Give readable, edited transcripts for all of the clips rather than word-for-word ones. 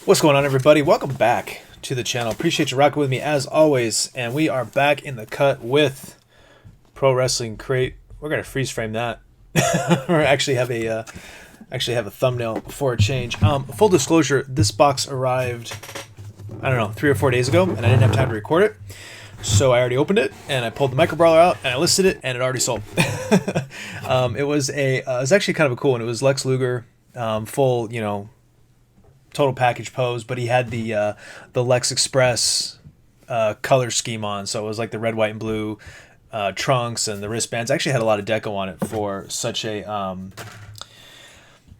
What's going on, everybody? Welcome back to the channel. Appreciate you rocking with me as always, and we are back in the cut with Pro Wrestling Crate. We're gonna freeze frame that, or actually have a thumbnail for a change. Full disclosure: this box arrived, I don't know, 3 or 4 days ago, and I didn't have time to record it, so I already opened it and I pulled the micro brawler out and I listed it, and it already sold. It was actually kind of a cool one. It was Lex Luger, full, total package pose, but he had the Lex Express color scheme on, so it was like the red, white, and blue trunks and the wristbands. I actually had a lot of deco on it for such a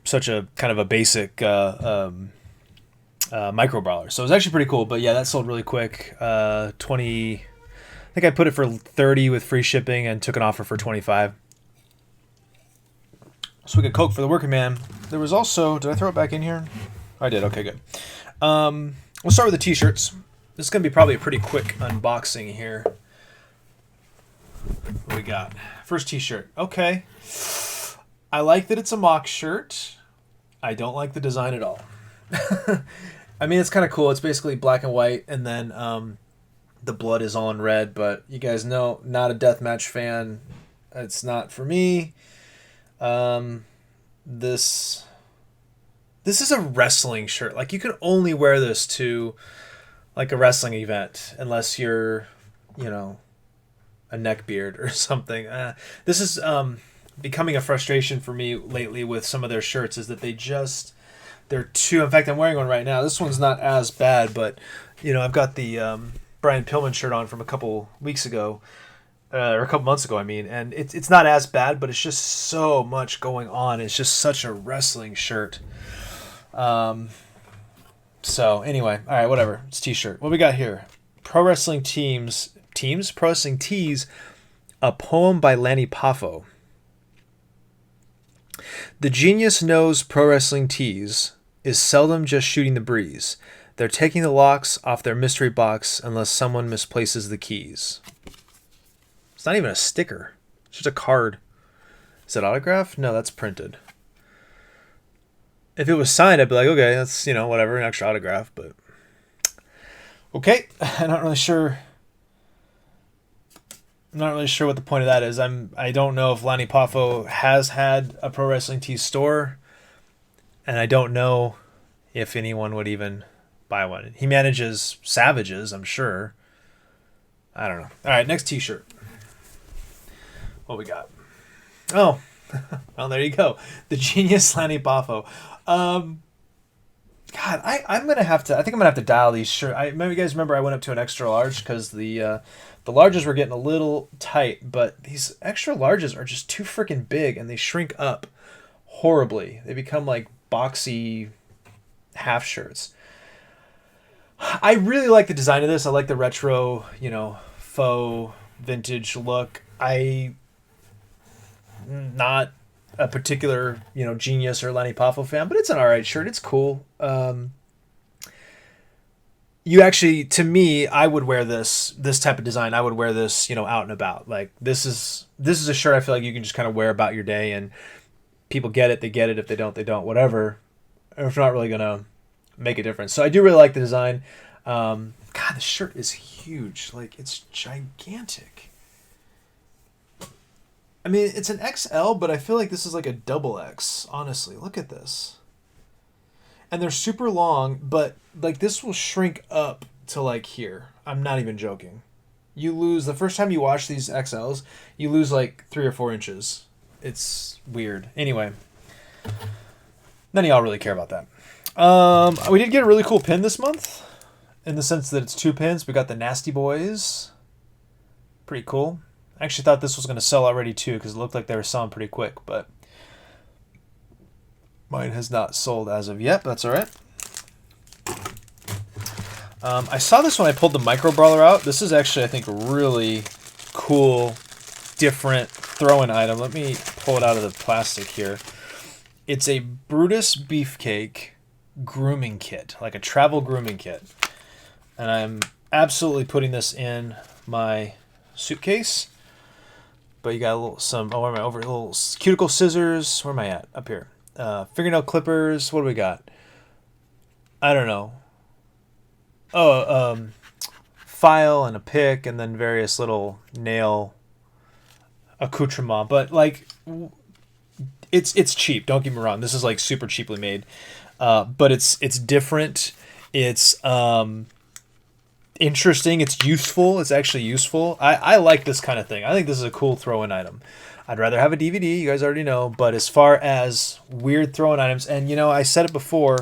kind of a basic micro brawler. So it was actually pretty cool. But yeah, that sold really quick. 20. I think I put it for 30 with free shipping and took an offer for 25. So we could Coke for the working man. There was also, did I throw it back in here? I did. Okay, good. We'll start with the T-shirts. This is going to be probably a pretty quick unboxing here. What we got? First T-shirt. Okay. I like that it's a mock shirt. I don't like the design at all. I mean, it's kind of cool. It's basically black and white, and then the blood is all in red, but you guys know, not a deathmatch fan. It's not for me. This is a wrestling shirt. Like, you can only wear this to like a wrestling event unless you're, a neckbeard or something. This is becoming a frustration for me lately with some of their shirts, is that they're too, in fact, I'm wearing one right now. This one's not as bad, but I've got the Brian Pillman shirt on from a couple weeks ago, or a couple months ago, I mean, and it's not as bad, but it's just so much going on. It's just such a wrestling shirt. So anyway, all right, whatever. It's T-shirt. What we got here? Pro Wrestling Pro Wrestling Tees, a poem by Lanny Poffo. The genius knows pro wrestling tees is seldom just shooting the breeze. They're taking the locks off their mystery box unless someone misplaces the keys. It's not even a sticker. It's just a card. Is it autographed? No, that's printed. If it was signed, I'd be like, okay, that's, whatever, an extra autograph, but okay. I'm not really sure what the point of that is. I don't know if Lanny Poffo has had a Pro Wrestling Tees store, and I don't know if anyone would even buy one. He manages Savages, I'm sure. I don't know. All right, next T-shirt. What we got? Oh, well, there you go. The genius Lanny Poffo. God, I'm gonna have to. I think I'm gonna have to dial these shirts. Maybe you guys remember I went up to an extra large because the larges were getting a little tight, but these extra larges are just too freaking big, and they shrink up horribly. They become like boxy half shirts. I really like the design of this. I like the retro, faux vintage look. Not a particular, genius or Lanny Poffo fan, but it's an alright shirt. It's cool. You actually, to me, I would wear this type of design. I would wear this, out and about. Like, this is a shirt I feel like you can just kind of wear about your day, and people get it, they get it. If they don't, they don't. Whatever. It's not really gonna make a difference. So I do really like the design. God, the shirt is huge. Like, it's gigantic. I mean, it's an XL, but I feel like this is like a double X. Honestly, look at this. And they're super long, but like this will shrink up to like here. I'm not even joking. You lose, the first time you wash these XLs, you lose like 3 or 4 inches. It's weird. Anyway, none of y'all really care about that. We did get a really cool pin this month, in the sense that it's 2 pins. We got the Nasty Boys. Pretty cool. I actually thought this was going to sell already too, because it looked like they were selling pretty quick, but mine has not sold as of yet, but that's all right. I saw this when I pulled the micro brawler out. This is actually, I think, a really cool, different throw-in item. Let me pull it out of the plastic here. It's a Brutus Beefcake grooming kit, like a travel grooming kit. And I'm absolutely putting this in my suitcase. But you got where am I? Over little cuticle scissors. Where am I at? Up here. Fingernail clippers. What do we got? I don't know. file and a pick, and then various little nail accoutrement. But like, it's cheap. Don't get me wrong. This is like super cheaply made, but it's different. It's interesting. It's useful. It's actually useful. I like this kind of thing. I think this is a cool throw-in item. I'd rather have a DVD. You guys already know. But as far as weird throw-in items, and you know, I said it before.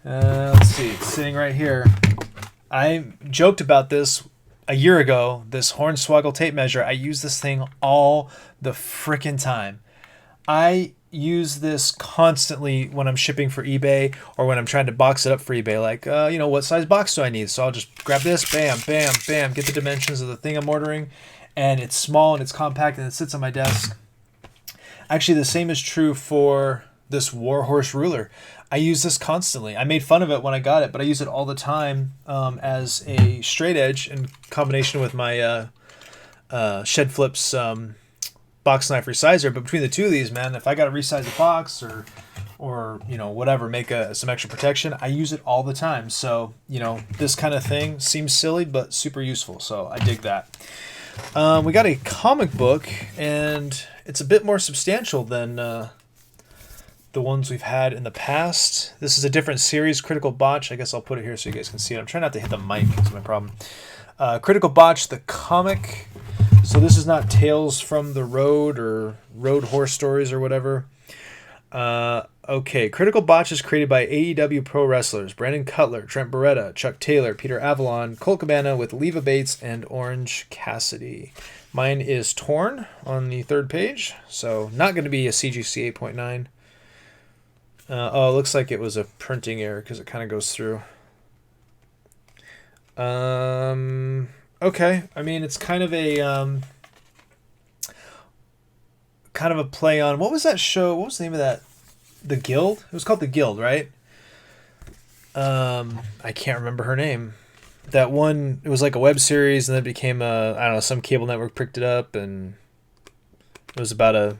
Let's see. It's sitting right here. I joked about this a year ago. This Hornswoggle tape measure. I use this thing all the frickin' time. I use this constantly when I'm shipping for eBay or when I'm trying to box it up for eBay. Like, you know, what size box do I need? So I'll just grab this, bam, bam, bam, get the dimensions of the thing I'm ordering. And it's small and it's compact and it sits on my desk. Actually, the same is true for this Warhorse ruler. I use this constantly. I made fun of it when I got it, but I use it all the time as a straight edge in combination with my Shed Flips box knife resizer. But between the two of these, man, if I got to resize a box or you know, whatever, make some extra protection, I use it all the time. So, you know, this kind of thing seems silly, but super useful. So I dig that. We got a comic book, and it's a bit more substantial than the ones we've had in the past. This is a different series, Critical Botch. I guess I'll put it here so you guys can see it. I'm trying not to hit the mic. That's my problem. Critical Botch, the comic. So this is not Tales from the Road or Road Horse Stories or whatever. Okay, Critical Botch is created by AEW pro wrestlers Brandon Cutler, Trent Beretta, Chuck Taylor, Peter Avalon, Colt Cabana with Leva Bates and Orange Cassidy. Mine is torn on the third page, so not going to be a CGC 8.9. Oh, it looks like it was a printing error because it kind of goes through. Okay, I mean, it's kind of a play on, what was that show? What was the name of that? The Guild? It was called The Guild, right? I can't remember her name. That one, it was like a web series, and then it became I don't know, some cable network picked it up, and it was about I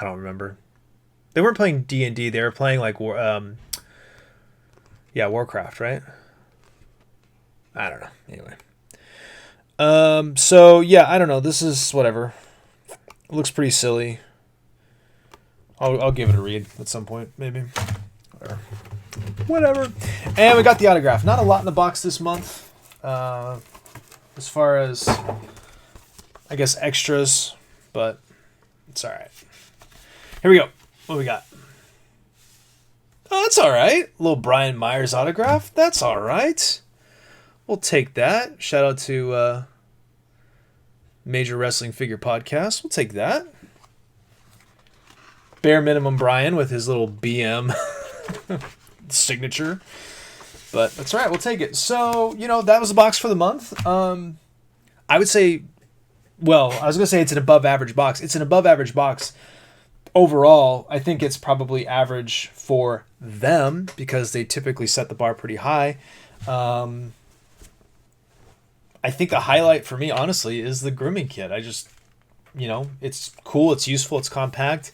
don't remember. They weren't playing D&D. They were playing like Warcraft, right? I don't know. Anyway. So yeah, I don't know. This is whatever. It looks pretty silly. I'll give it a read at some point, maybe. Whatever. And we got the autograph. Not a lot in the box this month. As far as, I guess, extras, but it's all right. Here we go. What do we got? Oh, that's all right. A little Brian Myers autograph. That's all right. We'll take that. Shout out to Major Wrestling Figure Podcast. We'll take that. Bare Minimum Brian with his little BM signature. But that's all right. We'll take it. So, you know, that was the box for the month. I would say, well, I was going to say it's an above average box. It's an above average box. Overall, I think it's probably average for them because they typically set the bar pretty high. I think the highlight for me, honestly, is the Grooming Kit. I just, you know, it's cool, it's useful, it's compact.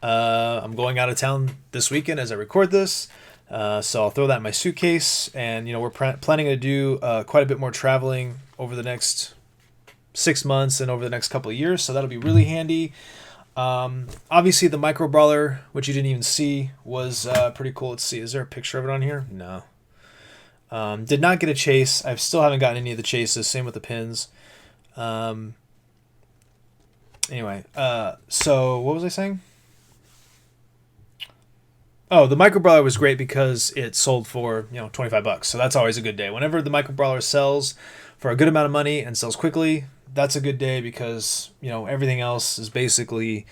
I'm going out of town this weekend as I record this, so I'll throw that in my suitcase. And, you know, we're planning to do quite a bit more traveling over the next 6 months and over the next couple of years, so that'll be really handy. Obviously the micro brawler, which you didn't even see, was pretty cool. Let's see, is there a picture of it on here? No. Did not get a chase. I still haven't gotten any of the chases. Same with the pins. Anyway, so what was I saying? Oh, the micro brawler was great because it sold for, you know, $25. So that's always a good day. Whenever the micro brawler sells for a good amount of money and sells quickly, that's a good day because, you know, everything else is basically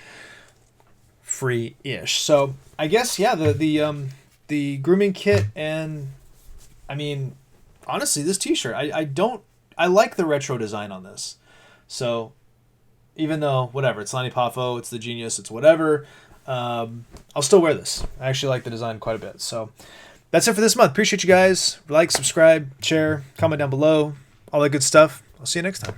free-ish. So I guess, yeah, the Grooming Kit, and I mean, honestly, this t-shirt, I like the retro design on this. So even though, whatever, it's Lanny Poffo, it's the Genius, it's whatever, I'll still wear this. I actually like the design quite a bit. So that's it for this month. Appreciate you guys. Like, subscribe, share, comment down below, all that good stuff. I'll see you next time.